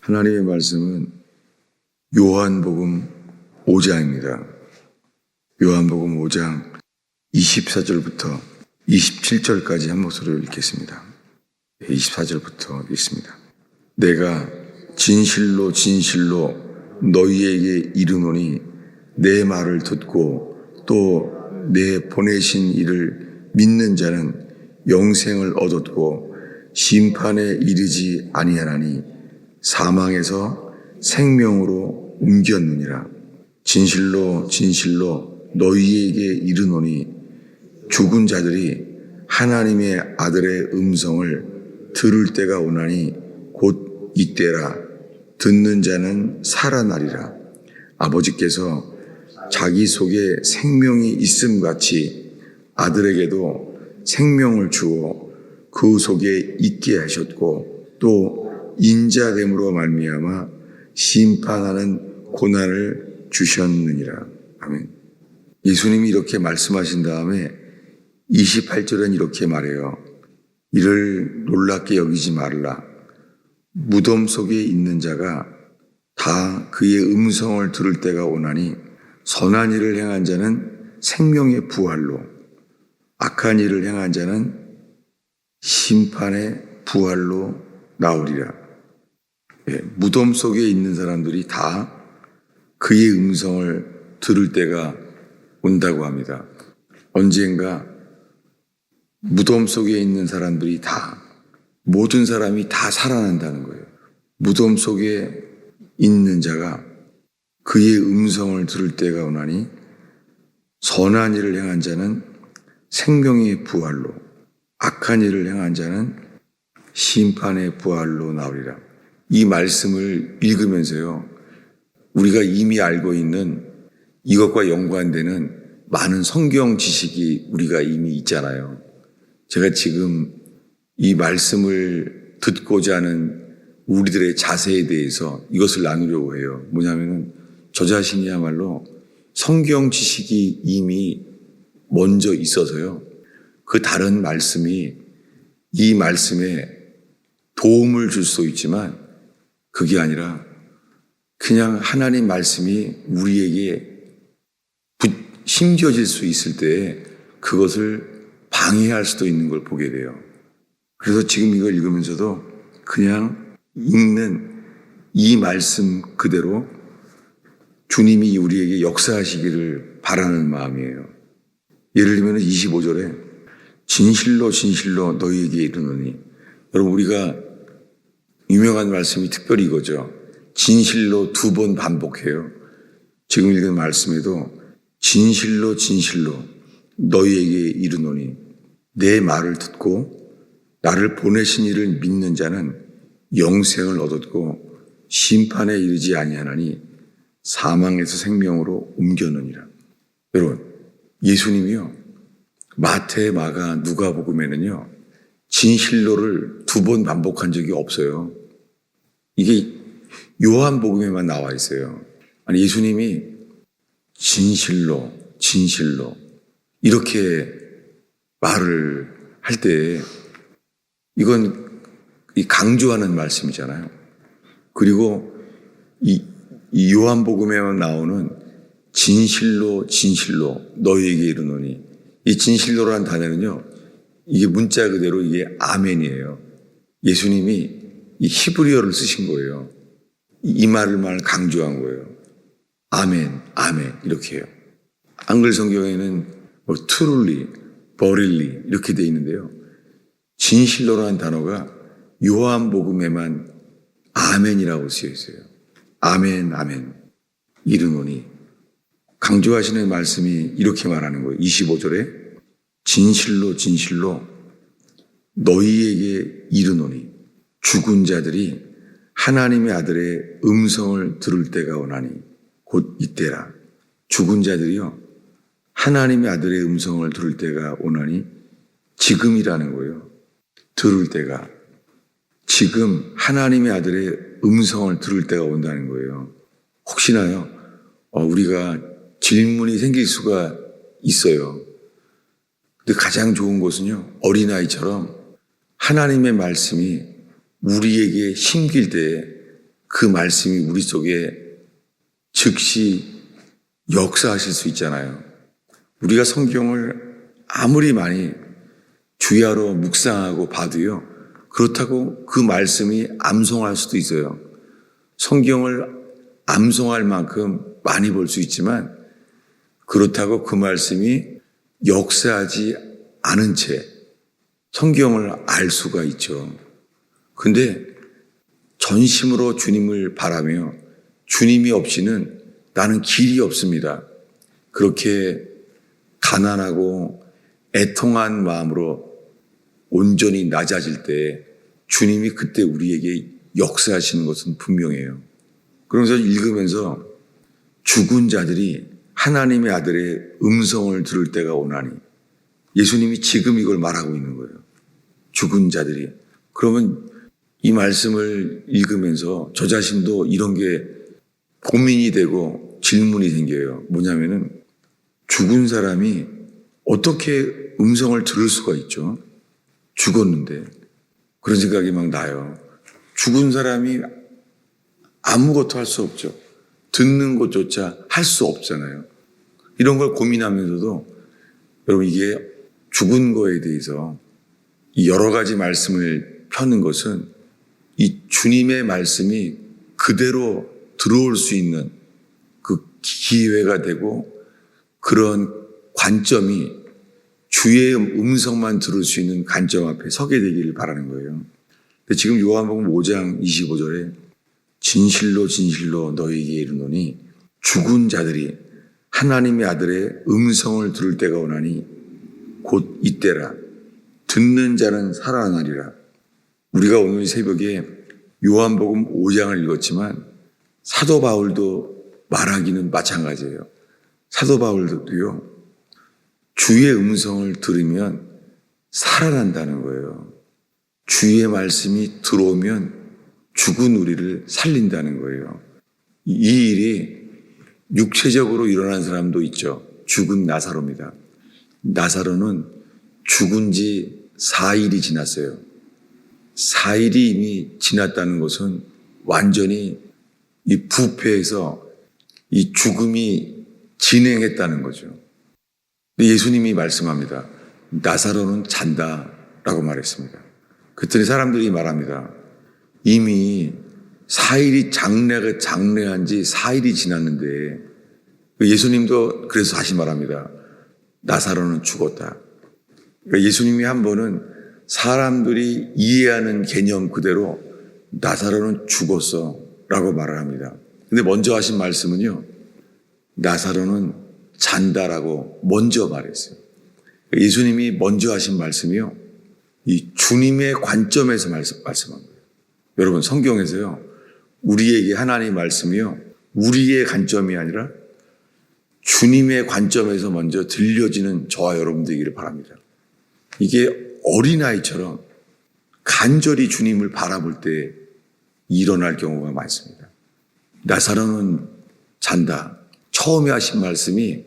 하나님의 말씀은 요한복음 5장입니다. 요한복음 5장 24절부터 27절까지 한 목소리로 읽겠습니다. 24절부터 읽습니다. 내가 진실로 진실로 너희에게 이르노니 내 말을 듣고 또 내 보내신 이를 믿는 자는 영생을 얻었고 심판에 이르지 아니하나니 사망에서 생명으로 옮겼느니라. 진실로 진실로 너희에게 이르노니 죽은 자들이 하나님의 아들의 음성을 들을 때가 오나니 곧 이때라. 듣는 자는 살아나리라. 아버지께서 자기 속에 생명이 있음같이 아들에게도 생명을 주어 그 속에 있게 하셨고 또 인자됨으로 말미암아 심판하는 고난을 주셨느니라. 아멘. 예수님이 이렇게 말씀하신 다음에 28절은 이렇게 말해요. 이를 놀랍게 여기지 말라. 무덤 속에 있는 자가 다 그의 음성을 들을 때가 오나니 선한 일을 행한 자는 생명의 부활로, 악한 일을 행한 자는 심판의 부활로 나오리라. 무덤 속에 있는 사람들이 다 그의 음성을 들을 때가 온다고 합니다. 언젠가 무덤 속에 있는 사람들이 다, 모든 사람이 다 살아난다는 거예요. 무덤 속에 있는 자가 그의 음성을 들을 때가 오나니 선한 일을 행한 자는 생명의 부활로, 악한 일을 행한 자는 심판의 부활로 나오리라. 이 말씀을 읽으면서요, 우리가 이미 알고 있는 이것과 연관되는 많은 성경 지식이 우리가 이미 있잖아요. 제가 지금 이 말씀을 듣고자 하는 우리들의 자세에 대해서 이것을 나누려고 해요. 뭐냐면은 저 자신이야말로 성경 지식이 이미 먼저 있어서요. 그 다른 말씀이 이 말씀에 도움을 줄 수 있지만 그게 아니라 그냥 하나님 말씀이 우리에게 심겨질 수 있을 때 그것을 방해할 수도 있는 걸 보게 돼요. 그래서 지금 이걸 읽으면서도 그냥 읽는 이 말씀 그대로 주님이 우리에게 역사하시기를 바라는 마음이에요. 예를 들면 25절에 진실로 진실로 너희에게 이르노니, 여러분 우리가 유명한 말씀이 특별히 이거죠. 진실로 2번 반복해요. 지금 읽은 말씀에도 진실로 진실로 너희에게 이르노니 내 말을 듣고 나를 보내신 이를 믿는 자는 영생을 얻었고 심판에 이르지 아니하나니 사망에서 생명으로 옮겨느니라. 여러분, 예수님이요, 마태, 마가, 누가복음에는요 진실로를 2번 반복한 적이 없어요. 이게 요한복음에만 나와 있어요. 아니, 예수님이 진실로 진실로 이렇게 말을 할 때 이건 강조하는 말씀이잖아요. 그리고 이 요한복음에만 나오는 진실로 진실로 너희에게 이르노니, 이 진실로라는 단어는요, 이게 문자 그대로 이게 아멘이에요. 예수님이 이 히브리어를 쓰신 거예요. 이 말을 강조한 거예요. 아멘, 아멘 이렇게 해요. 한글 성경에는 truly, verily 이렇게 돼 있는데요. 진실로라는 단어가 요한복음에만 아멘이라고 쓰여 있어요. 아멘, 아멘. 이르노니. 강조하시는 말씀이 이렇게 말하는 거예요. 25절에 진실로 진실로 너희에게 이르노니 죽은 자들이 하나님의 아들의 음성을 들을 때가 오나니 곧 이때라. 죽은 자들이요, 하나님의 아들의 음성을 들을 때가 오나니 지금이라는 거예요. 들을 때가. 지금 하나님의 아들의 음성을 들을 때가 온다는 거예요. 혹시나요, 우리가 질문이 생길 수가 있어요. 근데 가장 좋은 것은요, 어린아이처럼 하나님의 말씀이 우리에게 심길 때 그 말씀이 우리 속에 즉시 역사하실 수 있잖아요. 우리가 성경을 아무리 많이 주야로 묵상하고 봐도요, 그렇다고 그 말씀이 암송할 수도 있어요. 성경을 암송할 만큼 많이 볼 수 있지만 그렇다고 그 말씀이 역사하지 않은 채 성경을 알 수가 있죠. 근데 전심으로 주님을 바라며 주님이 없이는 나는 길이 없습니다. 그렇게 가난하고 애통한 마음으로 온전히 낮아질 때 주님이 그때 우리에게 역사하시는 것은 분명해요. 그러면서 읽으면서 죽은 자들이 하나님의 아들의 음성을 들을 때가 오나니, 예수님이 지금 이걸 말하고 있는 거예요. 죽은 자들이. 그러면 이 말씀을 읽으면서 저 자신도 이런 게 고민이 되고 질문이 생겨요. 뭐냐면은 죽은 사람이 어떻게 음성을 들을 수가 있죠? 죽었는데. 그런 생각이 막 나요. 죽은 사람이 아무것도 할 수 없죠. 듣는 것조차 할 수 없잖아요. 이런 걸 고민하면서도 여러분, 이게 죽은 거에 대해서 이 여러 가지 말씀을 펴는 것은 이 주님의 말씀이 그대로 들어올 수 있는 그 기회가 되고, 그런 관점이 주의 음성만 들을 수 있는 관점 앞에 서게 되기를 바라는 거예요. 근데 지금 요한복음 5장 25절에 진실로 진실로 너희에게 이르노니 죽은 자들이 하나님의 아들의 음성을 들을 때가 오나니 곧 이때라. 듣는 자는 살아나리라. 우리가 오늘 새벽에 요한복음 5장을 읽었지만 사도 바울도 말하기는 마찬가지예요. 사도 바울도요, 주의 음성을 들으면 살아난다는 거예요. 주의 말씀이 들어오면 죽은 우리를 살린다는 거예요. 이 일이 육체적으로 일어난 사람도 있죠. 죽은 나사로입니다. 나사로는 죽은 지 4일이 지났어요. 4일이 이미 지났다는 것은 완전히 이 부패해서 이 죽음이 진행했다는 거죠. 근데 예수님이 말씀합니다. 나사로는 잔다라고 말했습니다. 그랬더니 사람들이 말합니다. 이미 4일이 장례한 지 4일이 지났는데, 예수님도 그래서 다시 말합니다. 나사로는 죽었다. 그러니까 예수님이 한 번은 사람들이 이해하는 개념 그대로 나사로는 죽었어 라고 말을 합니다. 근데 먼저 하신 말씀은요, 나사로는 잔다라고 먼저 말했어요. 예수님이 먼저 하신 말씀이요, 이 주님의 관점에서 말씀한 거예요. 여러분, 성경에서요, 우리에게 하나님의 말씀이요, 우리의 관점이 아니라 주님의 관점에서 먼저 들려지는 저와 여러분 되기를 바랍니다. 이게 어린아이처럼 간절히 주님을 바라볼 때 일어날 경우가 많습니다. 나사로는 잔다. 처음에 하신 말씀이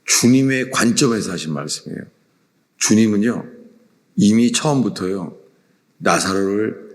주님의 관점에서 하신 말씀이에요. 주님은요, 이미 처음부터요, 나사로를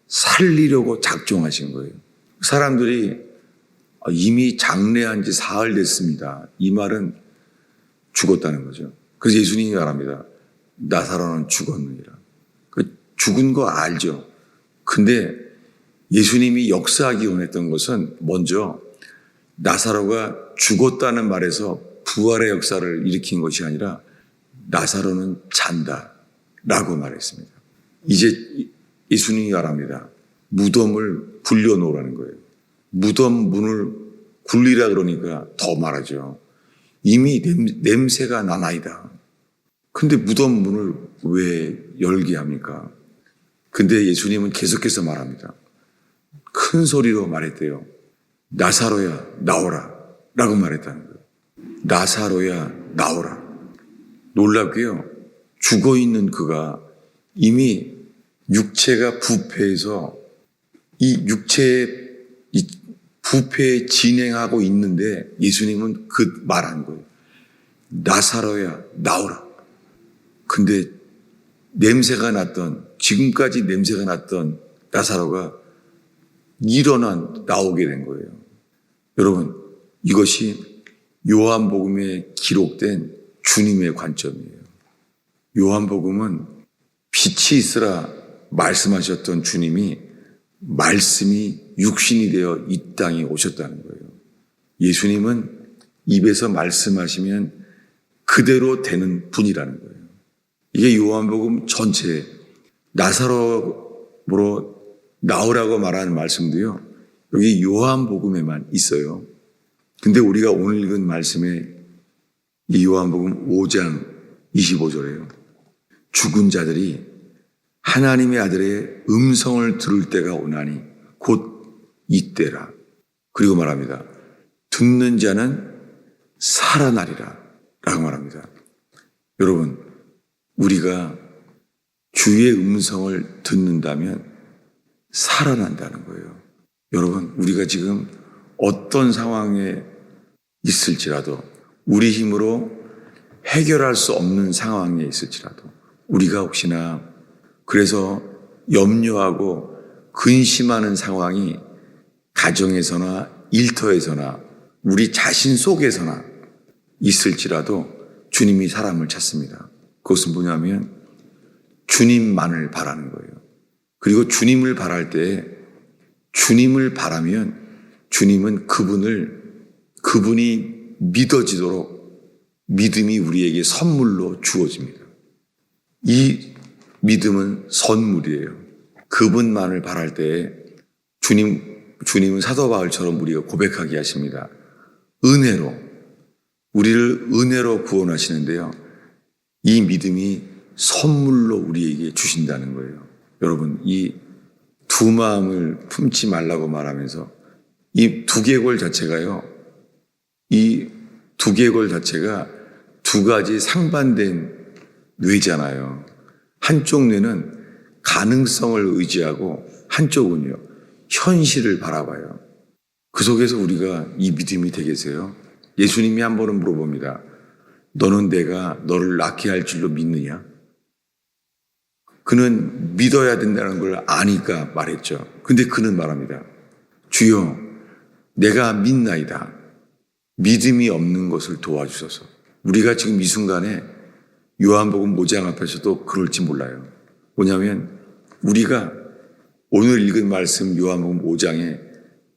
살리려고 작정하신 거예요. 사람들이 이미 장례한 지 사흘 됐습니다. 이 말은 죽었다는 거죠. 그래서 예수님이 말합니다. 나사로는 죽었느니라. 죽은 거 알죠. 근데 예수님이 역사하기 원했던 것은 먼저 나사로가 죽었다는 말에서 부활의 역사를 일으킨 것이 아니라 나사로는 잔다라고 말했습니다. 이제 예수님이 말합니다. 무덤을 굴려놓으라는 거예요. 무덤 문을 굴리라 그러니까 더 말하죠. 이미 냄새가 나나이다. 근데 무덤 문을 왜 열게 합니까? 근데 예수님은 계속해서 말합니다. 큰 소리로 말했대요. 나사로야 나오라 라고 말했다는 거예요. 나사로야 나오라. 놀랍게요, 죽어있는 그가 이미 육체가 부패해서 이 육체의 이 부패에 진행하고 있는데 예수님은 그 말한 거예요. 나사로야 나오라. 근데 냄새가 났던, 지금까지 냄새가 났던 나사로가 나오게 된 거예요. 여러분, 이것이 요한복음에 기록된 주님의 관점이에요. 요한복음은 빛이 있으라 말씀하셨던 주님이 말씀이 육신이 되어 이 땅에 오셨다는 거예요. 예수님은 입에서 말씀하시면 그대로 되는 분이라는 거예요. 이게 요한복음 전체 나사로로 나오라고 말하는 말씀도요, 여기 요한복음에만 있어요. 근데 우리가 오늘 읽은 말씀에 이 요한복음 5장 25절에요. 죽은 자들이 하나님의 아들의 음성을 들을 때가 오나니 곧 이때라. 그리고 말합니다. 듣는 자는 살아나리라 라고 말합니다. 여러분, 우리가 주의 음성을 듣는다면 살아난다는 거예요. 여러분, 우리가 지금 어떤 상황에 있을지라도, 우리 힘으로 해결할 수 없는 상황에 있을지라도, 우리가 혹시나 그래서 염려하고 근심하는 상황이 가정에서나 일터에서나 우리 자신 속에서나 있을지라도 주님이 사람을 찾습니다. 그것은 뭐냐면 주님만을 바라는 거예요. 그리고 주님을 바랄 때, 주님을 바라면 주님은 그분이 믿어지도록 믿음이 우리에게 선물로 주어집니다. 이 믿음은 선물이에요. 그분만을 바랄 때 주님은 사도 바울처럼 우리가 고백하게 하십니다. 우리를 은혜로 구원하시는데요. 이 믿음이 선물로 우리에게 주신다는 거예요. 여러분, 이 두 마음을 품지 말라고 말하면서 이 두개골 자체가 두 가지 상반된 뇌잖아요. 한쪽 뇌는 가능성을 의지하고 한쪽은요, 현실을 바라봐요. 그 속에서 우리가 이 믿음이 되겠어요? 예수님이 한 번은 물어봅니다. 너는 내가 너를 낫게 할 줄로 믿느냐? 그는 믿어야 된다는 걸 아니까 말했죠. 근데 그는 말합니다. 주여, 내가 믿나이다. 믿음이 없는 것을 도와주소서. 우리가 지금 이 순간에 요한복음 5장 앞에서도 그럴지 몰라요. 뭐냐면 우리가 오늘 읽은 말씀 요한복음 5장에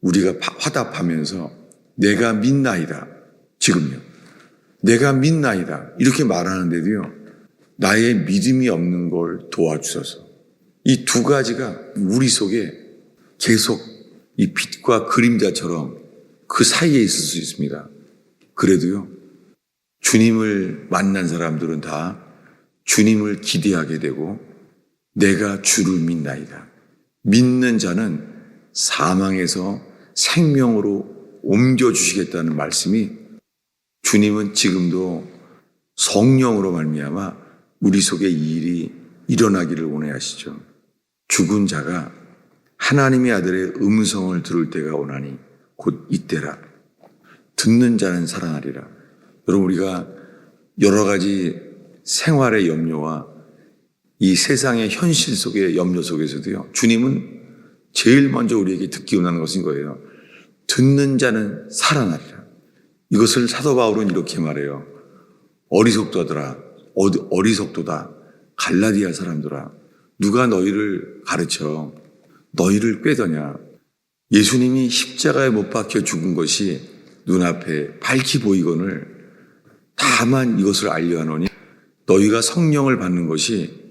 우리가 화답하면서 내가 믿나이다. 지금요. 내가 믿나이다. 이렇게 말하는데도요. 나의 믿음이 없는 걸 도와주셔서. 이 두 가지가 우리 속에 계속 이 빛과 그림자처럼 그 사이에 있을 수 있습니다. 그래도요. 주님을 만난 사람들은 다 주님을 기대하게 되고 내가 주를 믿나이다. 믿는 자는 사망에서 생명으로 옮겨주시겠다는 말씀이 주님은 지금도 성령으로 말미암아 우리 속에 이 일이 일어나기를 원하시죠. 죽은 자가 하나님의 아들의 음성을 들을 때가 오나니 곧 이때라. 듣는 자는 살아나리라. 여러분, 우리가 여러 가지 생활의 염려와 이 세상의 현실 속의 염려 속에서도요, 주님은 제일 먼저 우리에게 듣기 원하는 것인 거예요. 듣는 자는 살아나리라. 이것을 사도 바울은 이렇게 말해요. 어리석도다. 갈라디아 사람들아. 누가 너희를 가르쳐 너희를 꾀더냐. 예수님이 십자가에 못 박혀 죽은 것이 눈앞에 밝히 보이거늘 다만 이것을 알려하노니 너희가 성령을 받는 것이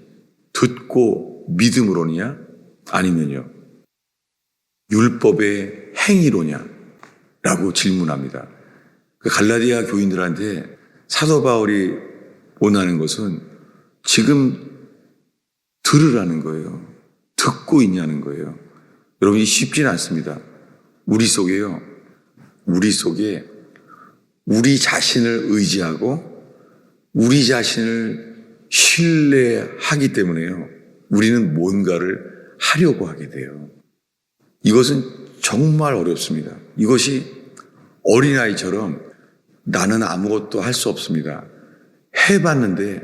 듣고 믿음으로냐 아니면요 율법의 행위로냐 라고 질문합니다. 그 갈라디아 교인들한테 사도 바울이 원하는 것은 지금 들으라는 거예요. 듣고 있냐는 거예요. 여러분이 쉽지는 않습니다. 우리 속에 우리 자신을 의지하고 우리 자신을 신뢰하기 때문에요. 우리는 뭔가를 하려고 하게 돼요. 이것은 정말 어렵습니다. 이것이 어린아이처럼 나는 아무것도 할 수 없습니다. 해봤는데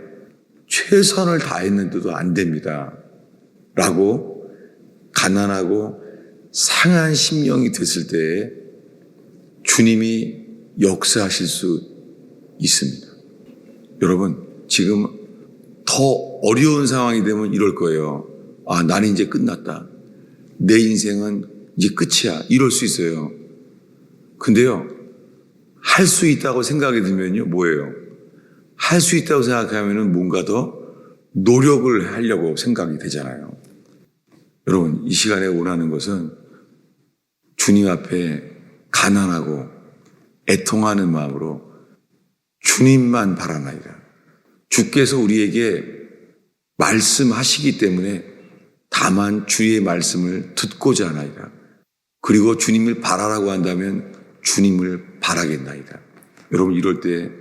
최선을 다했는데도 안 됩니다. 라고 가난하고 상한 심령이 됐을 때 주님이 역사하실 수 있습니다. 여러분, 지금 더 어려운 상황이 되면 이럴 거예요. 아, 나는 이제 끝났다. 내 인생은 이제 끝이야. 이럴 수 있어요. 근데요, 할 수 있다고 생각이 들면요, 뭐예요? 할 수 있다고 생각하면은 뭔가 더 노력을 하려고 생각이 되잖아요. 여러분, 이 시간에 원하는 것은 주님 앞에 가난하고 애통하는 마음으로 주님만 바라나이다. 주께서 우리에게 말씀하시기 때문에 다만 주의 말씀을 듣고자 하나이다. 그리고 주님을 바라라고 한다면 주님을 바라겠나이다. 여러분, 이럴 때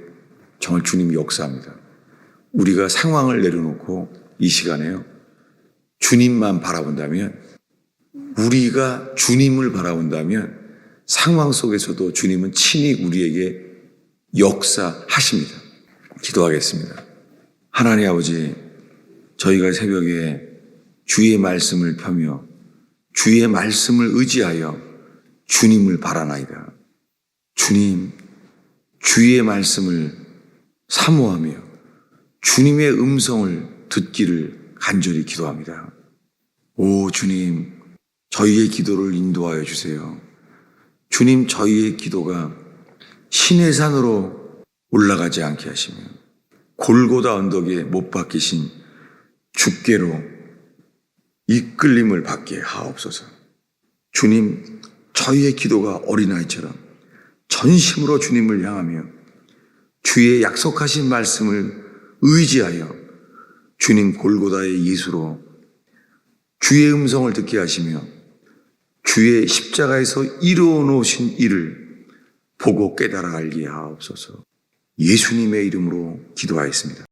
정말 주님이 역사합니다. 우리가 상황을 내려놓고 이 시간에요, 주님만 바라본다면, 우리가 주님을 바라본다면 상황 속에서도 주님은 친히 우리에게 역사하십니다. 기도하겠습니다. 하나님 아버지, 저희가 새벽에 주의 말씀을 펴며 주의 말씀을 의지하여 주님을 바라나이다. 주님, 주의 말씀을 사모하며 주님의 음성을 듣기를 간절히 기도합니다. 오 주님, 저희의 기도를 인도하여 주세요. 주님, 저희의 기도가 신의 산으로 올라가지 않게 하시며 골고다 언덕에 못 박히신 주께로 이끌림을 받게 하옵소서. 주님, 저희의 기도가 어린아이처럼 전심으로 주님을 향하며 주의 약속하신 말씀을 의지하여 주님 골고다의 예수로 주의 음성을 듣게 하시며 주의 십자가에서 이루어 놓으신 일을 보고 깨달아 알게 하옵소서. 예수님의 이름으로 기도하였습니다.